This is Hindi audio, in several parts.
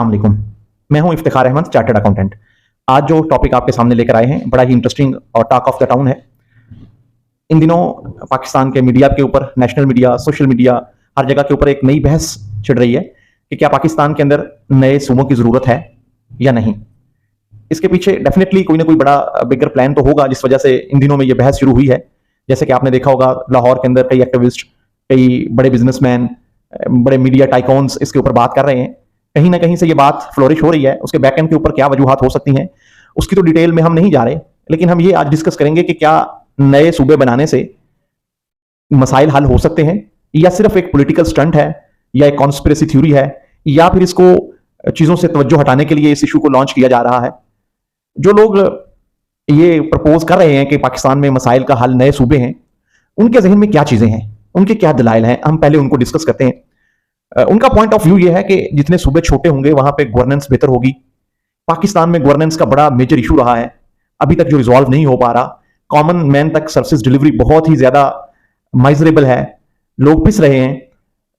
अस्सलामुअलैकुम। मैं हूं इफ्तिखार अहमद, चार्टर्ड अकाउंटेंट। आज जो टॉपिक आपके सामने लेकर आए हैं बड़ा ही इंटरेस्टिंग और टॉक ऑफ द टाउन है। इन दिनों पाकिस्तान के मीडिया के ऊपर, नेशनल मीडिया, सोशल मीडिया, हर जगह के ऊपर एक नई बहस छिड़ रही है कि क्या पाकिस्तान के अंदर नए सूबों की जरूरत है या नहीं। इसके पीछे डेफिनेटली कोई ना कोई बड़ा बिगर प्लान तो होगा, जिस वजह से इन दिनों में ये बहस शुरू हुई है। जैसे कि आपने देखा होगा, लाहौर के अंदर कई एक्टिविस्ट, कई बड़े बिजनेसमैन, बड़े मीडिया टाइकॉन्स इसके ऊपर बात कर रहे हैं। कहीं ना कहीं से ये बात फ्लोरिश हो रही है। उसके बैकएंड के ऊपर क्या वजूहात हो सकती हैं, उसकी तो डिटेल में हम नहीं जा रहे, लेकिन हम ये आज डिस्कस करेंगे कि क्या नए सूबे बनाने से मसाइल हल हो सकते हैं, या सिर्फ एक पॉलिटिकल स्टंट है, या एक कॉन्स्पिरेसी थ्योरी है, या फिर इसको चीजों से तवज्जो हटाने के लिए इस इशू को लॉन्च किया जा रहा है। जो लोग ये प्रपोज कर रहे हैं कि पाकिस्तान में मसाइल का हल नए सूबे हैं, उनके जहन में क्या चीजें हैं, उनके क्या दलाइल हैं, हम पहले उनको डिस्कस करते हैं। उनका पॉइंट ऑफ व्यू ये है कि जितने सूबे छोटे होंगे वहां पे गवर्नेंस बेहतर होगी। पाकिस्तान में गवर्नेंस का बड़ा मेजर इशू रहा है, अभी तक जो रिजॉल्व नहीं हो पा रहा। कॉमन मैन तक सर्विस डिलीवरी बहुत ही ज्यादा माइजरेबल है, लोग पिस रहे हैं।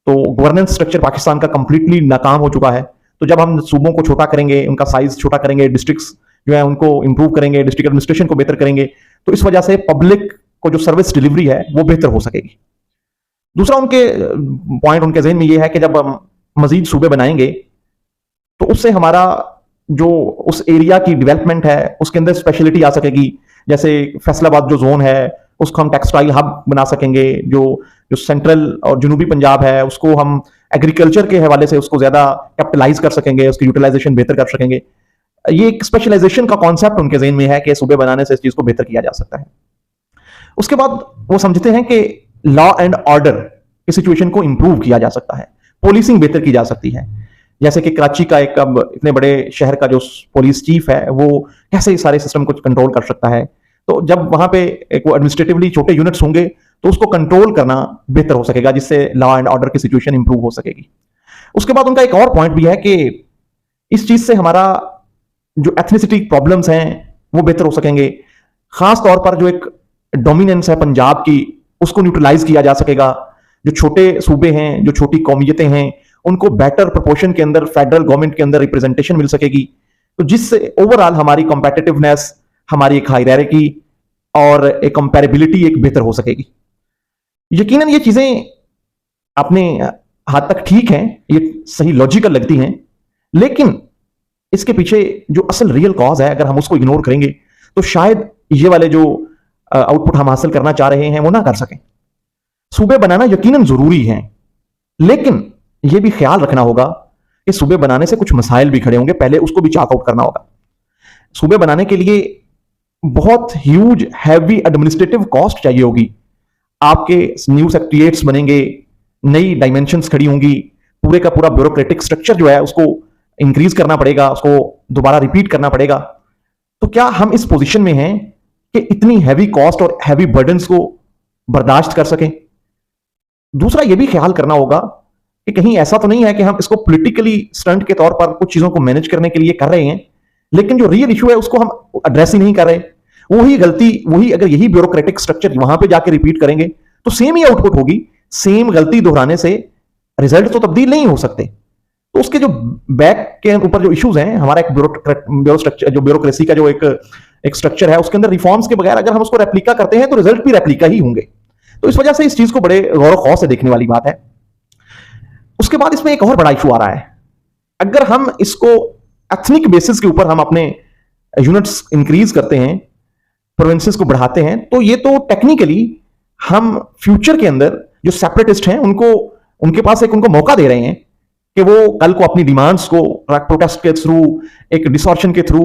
तो गवर्नेंस स्ट्रक्चर पाकिस्तान का कंप्लीटली नाकाम हो चुका है। तो जब हम सूबों को छोटा करेंगे, उनका साइज छोटा करेंगे, डिस्ट्रिक्ट्स जो है उनको इंप्रूव करेंगे, डिस्ट्रिक्ट एडमिनिस्ट्रेशन को बेहतर करेंगे, तो इस वजह से पब्लिक को जो सर्विस डिलीवरी है वो बेहतर हो सकेगी। दूसरा उनके पॉइंट, उनके जहन में ये है कि जब हम मजीद सूबे बनाएंगे तो उससे हमारा जो उस एरिया की डेवलपमेंट है उसके अंदर स्पेशलिटी आ सकेगी। जैसे फैसलाबाद जो जोन है उसको हम टेक्सटाइल हब बना सकेंगे। जो जो सेंट्रल और जनूबी पंजाब है उसको हम एग्रीकल्चर के हवाले से उसको ज्यादा कैपिटलाइज कर सकेंगे, उसकी यूटिलाइजेशन बेहतर कर सकेंगे। ये एक स्पेशलाइजेशन का कॉन्सेप्ट उनके जहन में है कि सूबे बनाने से इस चीज को बेहतर किया जा सकता है। उसके बाद वो समझते हैं कि लॉ एंड ऑर्डर की सिचुएशन को इंप्रूव किया जा सकता है, पोलिसिंग बेहतर की जा सकती है। जैसे कि कराची का एक अब इतने बड़े शहर का जो पुलिस चीफ है वो कैसे इस सारे सिस्टम को कंट्रोल कर सकता है। तो जब वहां पे एक एडमिनिस्ट्रेटिवली छोटे यूनिट्स होंगे तो उसको कंट्रोल करना बेहतर हो सकेगा, जिससे लॉ एंड ऑर्डर की सिचुएशन इंप्रूव हो सकेगी। उसके बाद उनका एक और पॉइंट भी है कि इस चीज से हमारा जो एथनिसिटी प्रॉब्लम्स हैं वो बेहतर हो सकेंगे। खास तौर पर जो एक डोमिनेंस है पंजाब की, उसको न्यूट्रलाइज किया जा सकेगा। जो छोटे सूबे हैं, जो छोटी कौमियतें हैं, उनको बेटर प्रोपोर्शन के अंदर फेडरल गवर्नमेंट के अंदर रिप्रेजेंटेशन मिल सकेगी। तो जिससे ओवरऑल हमारी कॉम्पेटिटिवनेस, हमारी एक हायरार्की और एक कंपैरेबिलिटी एक बेहतर हो सकेगी। यकीनन ये चीजें अपने हाथ तक ठीक हैं, ये सही लॉजिकल लगती हैं, लेकिन इसके पीछे जो असल रियल कॉज है, अगर हम उसको इग्नोर करेंगे तो शायद ये वाले जो आउटपुट हम हासिल करना चाह रहे हैं वो ना कर सकें। सूबे बनाना यकीनन जरूरी है, लेकिन यह भी ख्याल रखना होगा कि सूबे बनाने से कुछ मसाइल भी खड़े होंगे, पहले उसको भी चाक आउट करना होगा। सूबे बनाने के लिए बहुत ह्यूज हैवी एडमिनिस्ट्रेटिव कॉस्ट चाहिए होगी। आपके न्यू सेक्रेटरिएट्स बनेंगे, नई डायमेंशंस खड़ी होंगी, पूरे का पूरा ब्यूरोक्रेटिक स्ट्रक्चर जो है उसको इंक्रीज करना पड़ेगा, उसको दोबारा रिपीट करना पड़ेगा। तो क्या हम इस पोजीशन में हैं कि इतनी हैवी कॉस्ट और हैवी बर्डन्स को बर्दाश्त कर सकें? दूसरा यह भी ख्याल करना होगा कि कहीं ऐसा तो नहीं है कि हम इसको पॉलिटिकली स्टंट के तौर पर कुछ चीजों को मैनेज करने के लिए कर रहे हैं, लेकिन जो रियल इशू है उसको हम एड्रेस ही नहीं कर रहे। वही गलती, वही अगर यही ब्यूरोक्रेटिक स्ट्रक्चर वहां पे जाके रिपीट करेंगे तो सेम ही आउटपुट होगी। सेम गलती दोहराने से रिजल्ट तो तब्दील नहीं हो सकते। तो उसके जो बैक के ऊपर जो इश्यूज हैं, हमारा एक ब्यूरोक्रेसी का जो एक स्ट्रक्चर है, उसके अंदर रिफॉर्म्स के बगैर अगर हम उसको रेप्लिका करते हैं तो रिजल्ट भी रेप्लिका ही होंगे। तो इस वजह से इस चीज को बड़े गौर खौफ से देखने वाली बात है। उसके बाद इसमें एक और बड़ा इशू आ रहा है। अगर हम इसको एथनिक बेसिस के ऊपर हम अपने यूनिट्स इंक्रीज करते हैं, प्रोविंसेस को बढ़ाते हैं, तो ये तो टेक्निकली हम फ्यूचर के अंदर जो सेपरेटिस्ट हैं उनको, उनके पास एक उनको मौका दे रहे हैं कि वो कल को अपनी डिमांड्स को प्रोटेस्ट के थ्रू, एक डिसॉर्शन के थ्रू,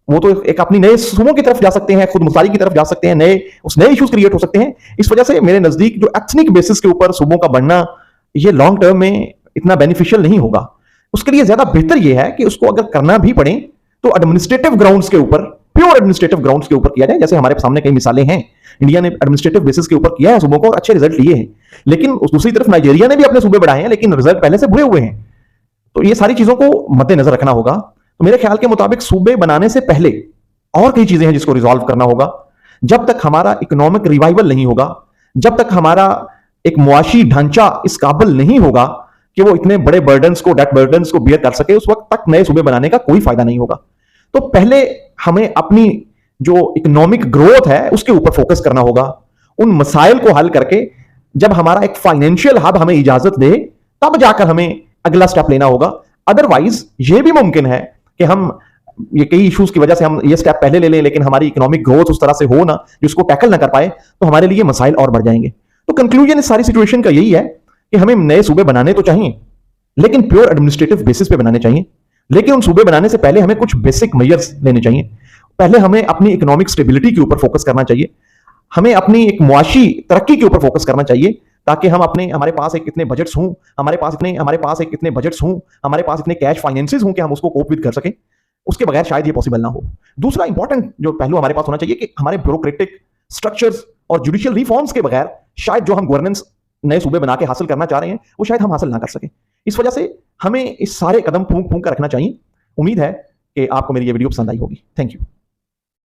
वो तो एक अपनी नए सूबों की तरफ जा सकते हैं, खुद मुख्तारी की तरफ जा सकते हैं, नए इश्यूज क्रिएट हो सकते हैं। इस वजह से मेरे नजदीक जो एथनिक बेसिस के ऊपर सूबों का बढ़ना ये लॉन्ग टर्म में इतना बेनिफिशियल नहीं होगा। उसके लिए ज्यादा बेहतर ये है कि उसको अगर करना भी पड़े तो एडमिनिस्ट्रेटिव ग्राउंड्स के ऊपर, प्योर एडमिनिस्ट्रेटिव ग्राउंड्स के ऊपर किया जाए। जैसे हमारे सामने कई मिसालें हैं, इंडिया ने एडमिनिस्ट्रेटिव बेसिस के ऊपर किया है सूबों को और अच्छे रिजल्ट लिए हैं। लेकिन दूसरी तरफ नाइजीरिया ने भी अपने सूबे बढ़ाए हैं, लेकिन रिजल्ट पहले से बुरे हुए हैं। तो ये सारी चीजों को मद्देनजर रखना होगा। तो मेरे ख्याल के मुताबिक सूबे बनाने से पहले और कई चीजें हैं जिसको रिजॉल्व करना होगा। जब तक हमारा इकोनॉमिक रिवाइवल नहीं होगा, जब तक हमारा एक मुआशी ढांचा इस काबिल नहीं होगा कि वो इतने बड़े बर्डन्स को, डेट बर्डन्स को बियर कर सके, उस वक्त तक नए सूबे बनाने का कोई फायदा नहीं होगा। तो पहले हमें अपनी जो इकोनॉमिक ग्रोथ है उसके ऊपर फोकस करना होगा, उन मसाइल को हल करके जब हमारा एक फाइनेंशियल हब हमें इजाजत दे तब जाकर हमें अगला स्टेप लेना होगा। अदरवाइज ये भी मुमकिन है कि हम ये कई इश्यूज की वजह से हम ये स्टेप पहले ले लें, लेकिन हमारी इकोनॉमिक ग्रोथ उस तरह से हो ना जिसको टैकल ना कर पाए, तो हमारे लिए मसाइल और बढ़ जाएंगे। तो कंक्लूजन इस सारी सिचुएशन का यही है कि हमें नए सूबे बनाने तो चाहिए, लेकिन प्योर एडमिनिस्ट्रेटिव बेसिस पे बनाने चाहिए। लेकिन उन सूबे बनाने से पहले हमें कुछ बेसिक मेजर्स लेने चाहिए। पहले हमें अपनी इकोनॉमिक स्टेबिलिटी के ऊपर फोकस करना चाहिए, हमें अपनी एक मुआशी तरक्की के ऊपर फोकस करना चाहिए, ताकि हम हमारे पास एक इतने बजट्स हों, हमारे पास इतने कैश फाइनेंसेस हों कि हम उसको कोप विद कर सकें। उसके बगैर शायद ये पॉसिबल ना हो। दूसरा इंपॉर्टेंट जो पहलू हमारे पास होना चाहिए कि हमारे ब्यूरोक्रेटिक स्ट्रक्चर्स और जुडिशियल रिफॉर्म्स के बगैर शायद जो हम गवर्नेंस नए सूबे बना के हासिल करना चाह रहे हैं वो शायद हम हासिल ना कर सकें। इस वजह से हमें इस सारे कदम फूंक फूंक कर रखना चाहिए। उम्मीद है कि आपको मेरी ये वीडियो पसंद आई होगी। Thank you.